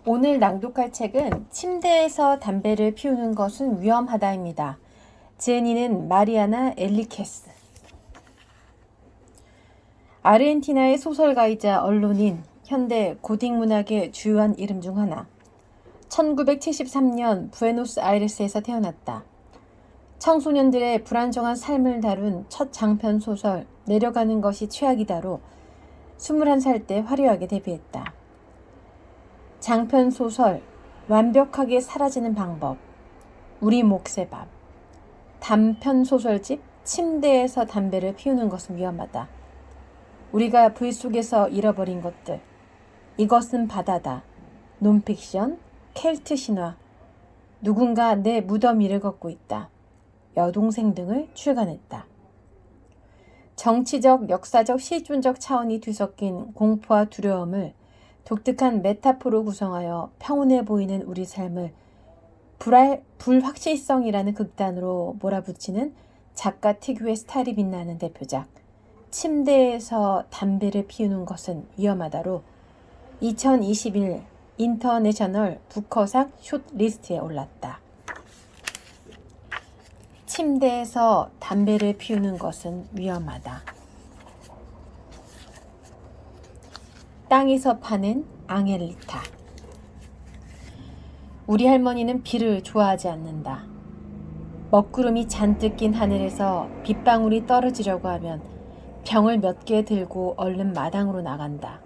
오늘 낭독할 책은 침대에서 담배를 피우는 것은 위험하다입니다. 지은이는 마리아나 엘리케스. 아르헨티나의 소설가이자 언론인, 현대 고딕 문학의 주요한 이름 중 하나. 1973년 부에노스아이레스에서 태어났다. 청소년들의 불안정한 삶을 다룬 첫 장편 소설 내려가는 것이 최악이다로 21살 때 화려하게 데뷔했다. 장편 소설 완벽하게 사라지는 방법, 우리 몫의 밥, 단편 소설집 침대에서 담배를 피우는 것은 위험하다. 우리가 불 속에서 잃어버린 것들, 이것은 바다다, 논픽션, 켈트 신화, 누군가 내 무덤 위를 걷고 있다. 여동생 등을 출간했다. 정치적, 역사적, 실존적 차원이 뒤섞인 공포와 두려움을 독특한 메타포로 구성하여 평온해 보이는 우리 삶을 불확실성이라는 극단으로 몰아붙이는 작가 특유의 스타일이 빛나는 대표작 침대에서 담배를 피우는 것은 위험하다로 2021 인터내셔널 부커상 숏리스트에 올랐다. 침대에서 담배를 피우는 것은 위험하다. 땅에서 파는 앙헬리타. 우리 할머니는 비를 좋아하지 않는다. 먹구름이 잔뜩 낀 하늘에서 빗방울이 떨어지려고 하면 병을 몇 개 들고 얼른 마당으로 나간다.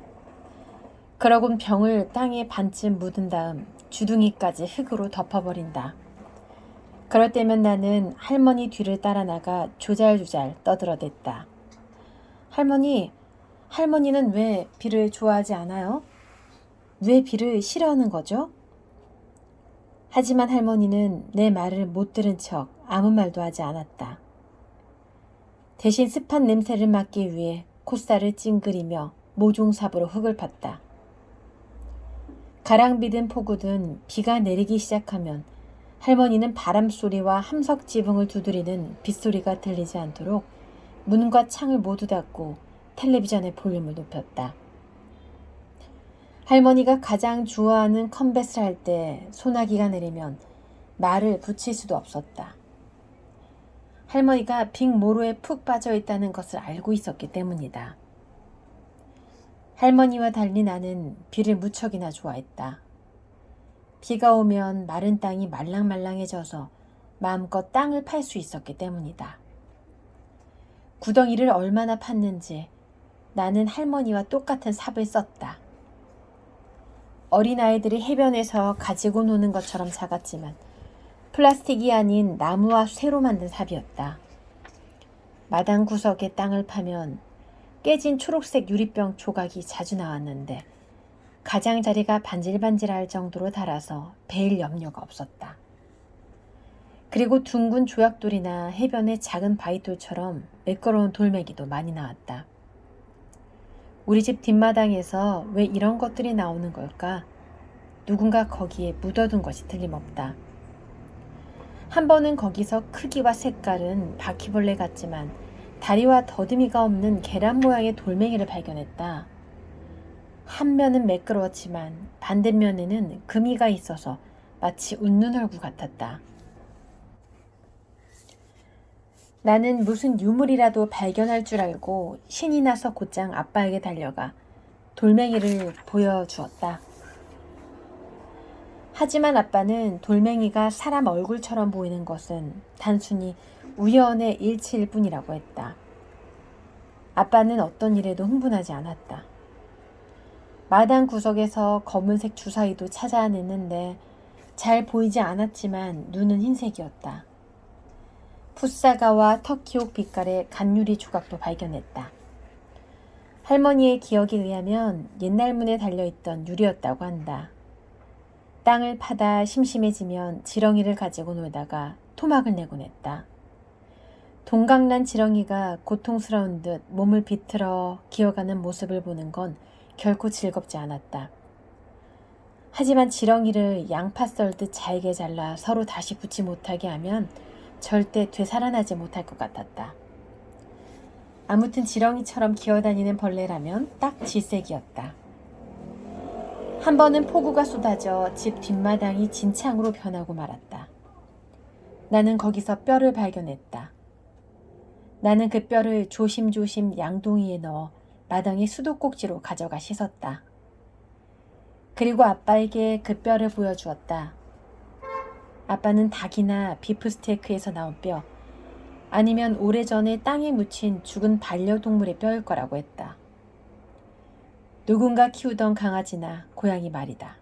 그러곤 병을 땅에 반쯤 묻은 다음 주둥이까지 흙으로 덮어버린다. 그럴 때면 나는 할머니 뒤를 따라 나가 조잘조잘 떠들어댔다. 할머니는 왜 비를 좋아하지 않아요? 왜 비를 싫어하는 거죠? 하지만 할머니는 내 말을 못 들은 척 아무 말도 하지 않았다. 대신 습한 냄새를 맡기 위해 콧살을 찡그리며 모종삽으로 흙을 팠다. 가랑비든 폭우든 비가 내리기 시작하면 할머니는 바람소리와 함석 지붕을 두드리는 빗소리가 들리지 않도록 문과 창을 모두 닫고 텔레비전의 볼륨을 높였다. 할머니가 가장 좋아하는 컴뱃을 할 때 소나기가 내리면 말을 붙일 수도 없었다. 할머니가 빅모로에 푹 빠져 있다는 것을 알고 있었기 때문이다. 할머니와 달리 나는 비를 무척이나 좋아했다. 비가 오면 마른 땅이 말랑말랑해져서 마음껏 땅을 팔 수 있었기 때문이다. 구덩이를 얼마나 팠는지 나는 할머니와 똑같은 삽을 썼다. 어린아이들이 해변에서 가지고 노는 것처럼 작았지만 플라스틱이 아닌 나무와 쇠로 만든 삽이었다. 마당 구석에 땅을 파면 깨진 초록색 유리병 조각이 자주 나왔는데 가장자리가 반질반질할 정도로 닳아서 베일 염려가 없었다. 그리고 둥근 조약돌이나 해변의 작은 바위돌처럼 매끄러운 돌멩이도 많이 나왔다. 우리 집 뒷마당에서 왜 이런 것들이 나오는 걸까? 누군가 거기에 묻어둔 것이 틀림없다. 한 번은 거기서 크기와 색깔은 바퀴벌레 같지만 다리와 더듬이가 없는 계란 모양의 돌멩이를 발견했다. 한 면은 매끄러웠지만 반대면에는 금이가 있어서 마치 웃는 얼굴 같았다. 나는 무슨 유물이라도 발견할 줄 알고 신이 나서 곧장 아빠에게 달려가 돌멩이를 보여주었다. 하지만 아빠는 돌멩이가 사람 얼굴처럼 보이는 것은 단순히 우연의 일치일 뿐이라고 했다. 아빠는 어떤 일에도 흥분하지 않았다. 마당 구석에서 검은색 주사위도 찾아냈는데 잘 보이지 않았지만 눈은 흰색이었다. 풋사과와 터키옥 빛깔의 간유리 조각도 발견했다. 할머니의 기억에 의하면 옛날 문에 달려있던 유리였다고 한다. 땅을 파다 심심해지면 지렁이를 가지고 놀다가 토막을 내곤 했다. 동강난 지렁이가 고통스러운 듯 몸을 비틀어 기어가는 모습을 보는 건 결코 즐겁지 않았다. 하지만 지렁이를 양파 썰듯 잘게 잘라 서로 다시 붙지 못하게 하면 절대 되살아나지 못할 것 같았다. 아무튼 지렁이처럼 기어다니는 벌레라면 딱 질색이었다. 한 번은 폭우가 쏟아져 집 뒷마당이 진창으로 변하고 말았다. 나는 거기서 뼈를 발견했다. 나는 그 뼈를 조심조심 양동이에 넣어 마당의 수도꼭지로 가져가 씻었다. 그리고 아빠에게 그 뼈를 보여주었다. 아빠는 닭이나 비프스테이크에서 나온 뼈, 아니면 오래전에 땅에 묻힌 죽은 반려동물의 뼈일 거라고 했다. 누군가 키우던 강아지나 고양이 말이다.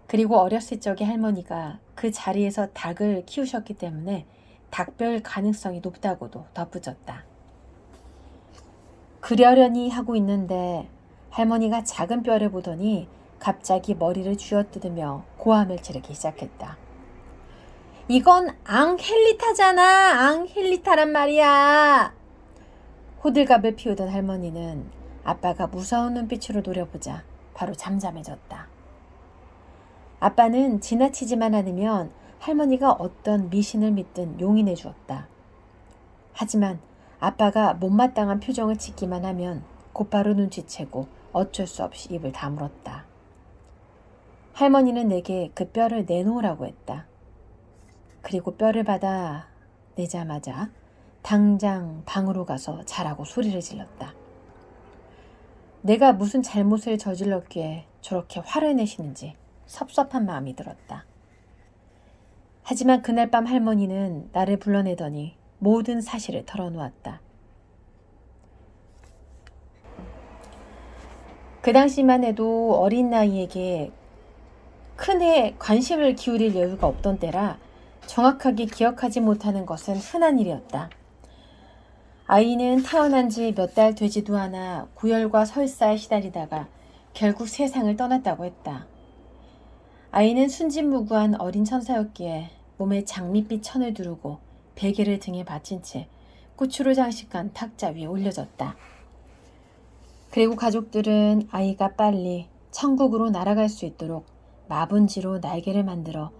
그리고 어렸을 적에 할머니가 그 자리에서 닭을 키우셨기 때문에 닭뼈일 가능성이 높다고도 덧붙였다. 그러려니 하고 있는데 할머니가 작은 뼈를 보더니 갑자기 머리를 쥐어뜯으며 고함을 지르기 시작했다. 이건 앙헬리타잖아. 앙헬리타란 말이야. 호들갑을 피우던 할머니는 아빠가 무서운 눈빛으로 노려보자 바로 잠잠해졌다. 아빠는 지나치지만 않으면 할머니가 어떤 미신을 믿든 용인해 주었다. 하지만 아빠가 못마땅한 표정을 짓기만 하면 곧바로 눈치채고 어쩔 수 없이 입을 다물었다. 할머니는 내게 그 뼈를 내놓으라고 했다. 그리고 뼈를 받아 내자마자 당장 방으로 가서 자라고 소리를 질렀다. 내가 무슨 잘못을 저질렀기에 저렇게 화를 내시는지 섭섭한 마음이 들었다. 하지만 그날 밤 할머니는 나를 불러내더니 모든 사실을 털어놓았다. 그 당시만 해도 어린 나이에게 큰애 관심을 기울일 여유가 없던 때라 정확하게 기억하지 못하는 것은 흔한 일이었다. 아이는 태어난 지 몇 달 되지도 않아 구열과 설사에 시달리다가 결국 세상을 떠났다고 했다. 아이는 순진무구한 어린 천사였기에 몸에 장밋빛 천을 두르고 베개를 등에 받친 채 꽃으로 장식한 탁자 위에 올려졌다. 그리고 가족들은 아이가 빨리 천국으로 날아갈 수 있도록 마분지로 날개를 만들어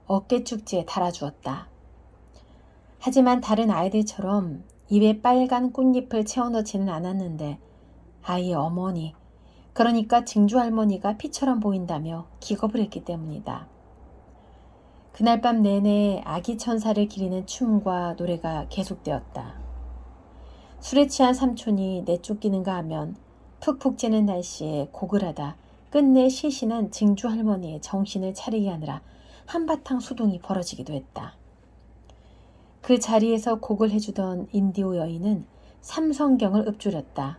어깨축지에 달아주었다. 하지만 다른 아이들처럼 입에 빨간 꽃잎을 채워넣지는 않았는데 아이의 어머니, 그러니까 증조할머니가 피처럼 보인다며 기겁을 했기 때문이다. 그날 밤 내내 아기 천사를 기리는 춤과 노래가 계속되었다. 술에 취한 삼촌이 내쫓기는가 하면 푹푹 찌는 날씨에 곡을 하다 끝내 시신한 증조할머니의 정신을 차리게 하느라 한바탕 소동이 벌어지기도 했다. 그 자리에서 곡을 해주던 인디오 여인은 삼성경을 읊조렸다.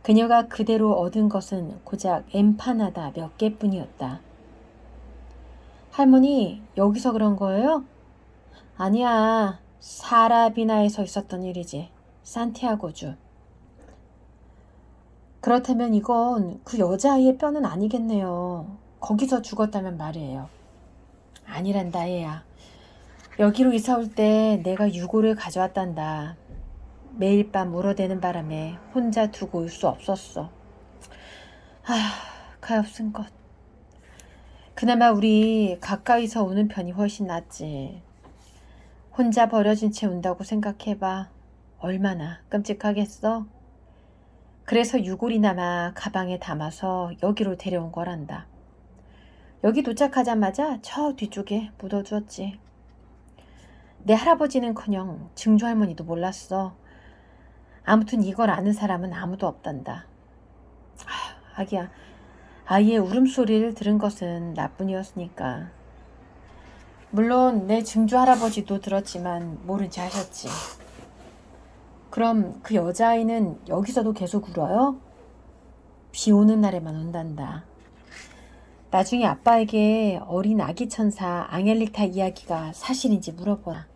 그녀가 그대로 얻은 것은 고작 엠파나다 몇 개뿐이었다. 할머니, 여기서 그런 거예요? 아니야, 사라비나에서 있었던 일이지. 산티아고주. 그렇다면 이건 그 여자아이의 뼈는 아니겠네요. 거기서 죽었다면 말이에요. 아니란다 얘야. 여기로 이사 올 때 내가 유골을 가져왔단다. 매일 밤 울어대는 바람에 혼자 두고 올 수 없었어. 가엾은 것. 그나마 우리 가까이서 오는 편이 훨씬 낫지. 혼자 버려진 채 운다고 생각해봐. 얼마나 끔찍하겠어? 그래서 유골이나마 가방에 담아서 여기로 데려온 거란다. 여기 도착하자마자 저 뒤쪽에 묻어두었지. 내 할아버지는커녕 증조할머니도 몰랐어. 아무튼 이걸 아는 사람은 아무도 없단다. 아기야, 아이의 울음소리를 들은 것은 나뿐이었으니까. 물론 내 증조할아버지도 들었지만 모른 체 하셨지. 그럼 그 여자아이는 여기서도 계속 울어요? 비 오는 날에만 운단다. 나중에 아빠에게 어린 아기 천사 앙헬리타 이야기가 사실인지 물어보라.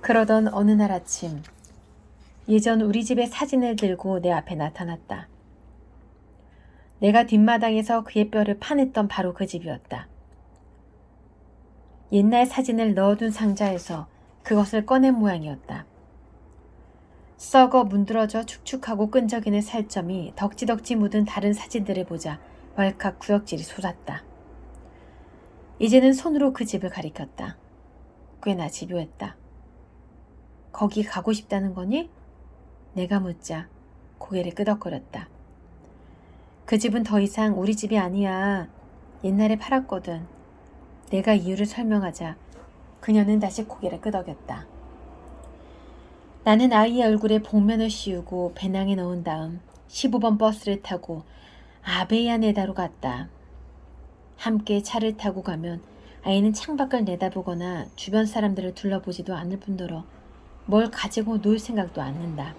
그러던 어느 날 아침, 예전 우리 집의 사진을 들고 내 앞에 나타났다. 내가 뒷마당에서 그의 뼈를 파냈던 바로 그 집이었다. 옛날 사진을 넣어둔 상자에서 그것을 꺼낸 모양이었다. 썩어 문드러져 축축하고 끈적이는 살점이 덕지덕지 묻은 다른 사진들을 보자 왈칵 구역질이 솟았다. 이제는 손으로 그 집을 가리켰다. 꽤나 집요했다. 거기 가고 싶다는 거니? 내가 묻자 고개를 끄덕거렸다. 그 집은 더 이상 우리 집이 아니야. 옛날에 팔았거든. 내가 이유를 설명하자 그녀는 다시 고개를 끄덕였다. 나는 아이의 얼굴에 복면을 씌우고 배낭에 넣은 다음 15번 버스를 타고 아베야네다로 갔다. 함께 차를 타고 가면 아이는 창밖을 내다보거나 주변 사람들을 둘러보지도 않을 뿐더러 뭘 가지고 놀 생각도 않는다.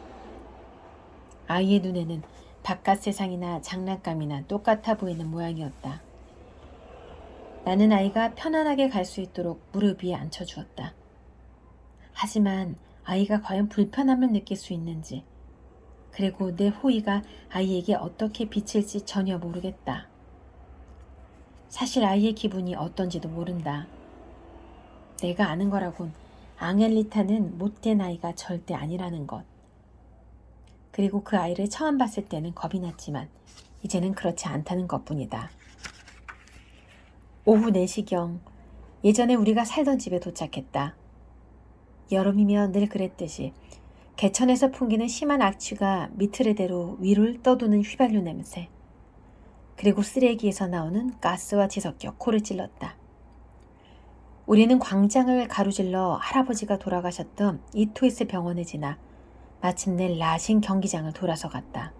아이의 눈에는 바깥 세상이나 장난감이나 똑같아 보이는 모양이었다. 나는 아이가 편안하게 갈 수 있도록 무릎 위에 앉혀주었다. 하지만 아이가 과연 불편함을 느낄 수 있는지, 그리고 내 호의가 아이에게 어떻게 비칠지 전혀 모르겠다. 사실 아이의 기분이 어떤지도 모른다. 내가 아는 거라곤 앙헬리타는 못된 아이가 절대 아니라는 것. 그리고 그 아이를 처음 봤을 때는 겁이 났지만 이제는 그렇지 않다는 것뿐이다. 오후 4시경 예전에 우리가 살던 집에 도착했다. 여름이면 늘 그랬듯이 개천에서 풍기는 심한 악취가 미트레대로 위를 떠도는 휘발유 냄새, 그리고 쓰레기에서 나오는 가스와 뒤섞여 코를 찔렀다. 우리는 광장을 가로질러 할아버지가 돌아가셨던 이토이스 병원을 지나 마침내 라신 경기장을 돌아서 갔다.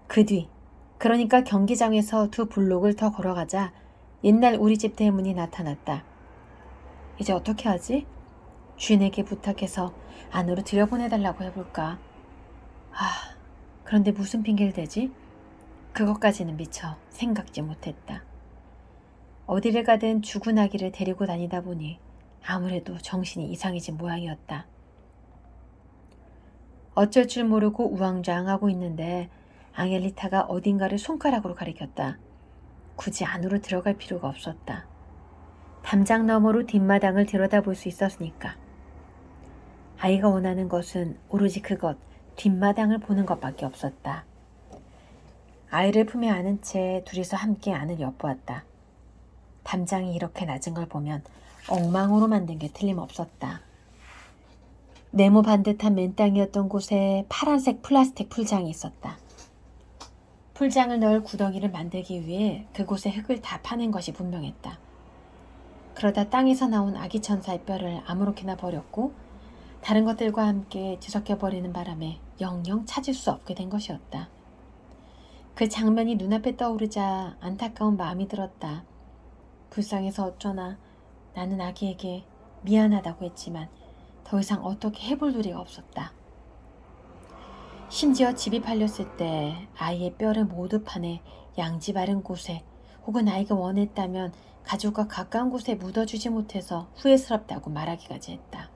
그 뒤, 그러니까 경기장에서 2 블록을 더 걸어가자 옛날 우리 집 대문이 나타났다. 이제 어떻게 하지? 주인에게 부탁해서 안으로 들여보내달라고 해볼까? 그런데 무슨 핑계를 대지? 그것까지는 미처 생각지 못했다. 어디를 가든 죽은 아기를 데리고 다니다 보니 아무래도 정신이 이상해진 모양이었다. 어쩔 줄 모르고 우왕좌왕하고 있는데 앙헬리타가 어딘가를 손가락으로 가리켰다. 굳이 안으로 들어갈 필요가 없었다. 담장 너머로 뒷마당을 들여다볼 수 있었으니까. 아이가 원하는 것은 오로지 그것, 뒷마당을 보는 것밖에 없었다. 아이를 품에 안은 채 둘이서 함께 안을 엿보았다. 담장이 이렇게 낮은 걸 보면 엉망으로 만든 게 틀림없었다. 네모 반듯한 맨땅이었던 곳에 파란색 플라스틱 풀장이 있었다. 풀장을 넣을 구덩이를 만들기 위해 그곳에 흙을 다 파낸 것이 분명했다. 그러다 땅에서 나온 아기 천사의 뼈를 아무렇게나 버렸고 다른 것들과 함께 뒤섞여버리는 바람에 영영 찾을 수 없게 된 것이었다. 그 장면이 눈앞에 떠오르자 안타까운 마음이 들었다. 불쌍해서 어쩌나 나는 아기에게 미안하다고 했지만 더 이상 어떻게 해볼 도리가 없었다. 심지어 집이 팔렸을 때 아이의 뼈를 모두 파내 양지 바른 곳에 혹은 아이가 원했다면 가족과 가까운 곳에 묻어주지 못해서 후회스럽다고 말하기까지 했다.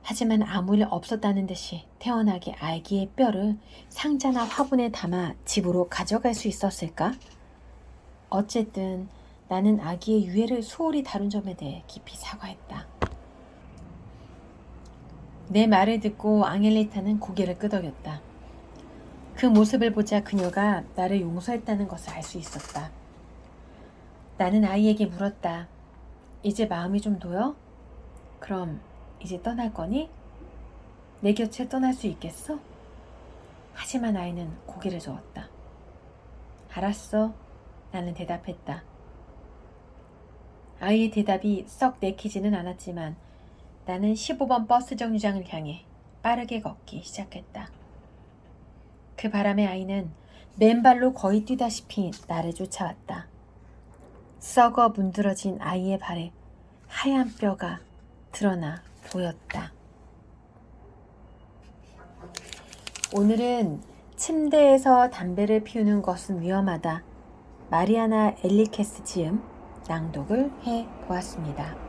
하지만 아무 일 없었다는 듯이 태어나게 아기의 뼈를 상자나 화분에 담아 집으로 가져갈 수 있었을까? 어쨌든 나는 아기의 유해를 소홀히 다룬 점에 대해 깊이 사과했다. 내 말을 듣고 앙헬리타는 고개를 끄덕였다. 그 모습을 보자 그녀가 나를 용서했다는 것을 알 수 있었다. 나는 아이에게 물었다. 이제 마음이 좀 놓여? 그럼 이제 떠날 거니? 내 곁을 떠날 수 있겠어? 하지만 아이는 고개를 저었다. 알았어. 나는 대답했다. 아이의 대답이 썩 내키지는 않았지만 나는 15번 버스 정류장을 향해 빠르게 걷기 시작했다. 그 바람에 아이는 맨발로 거의 뛰다시피 나를 쫓아왔다. 썩어 문드러진 아이의 발에 하얀 뼈가 드러나 보였다. 오늘은 침대에서 담배를 피우는 것은 위험하다. 마리아나 엘리케스 지음 낭독을 해보았습니다.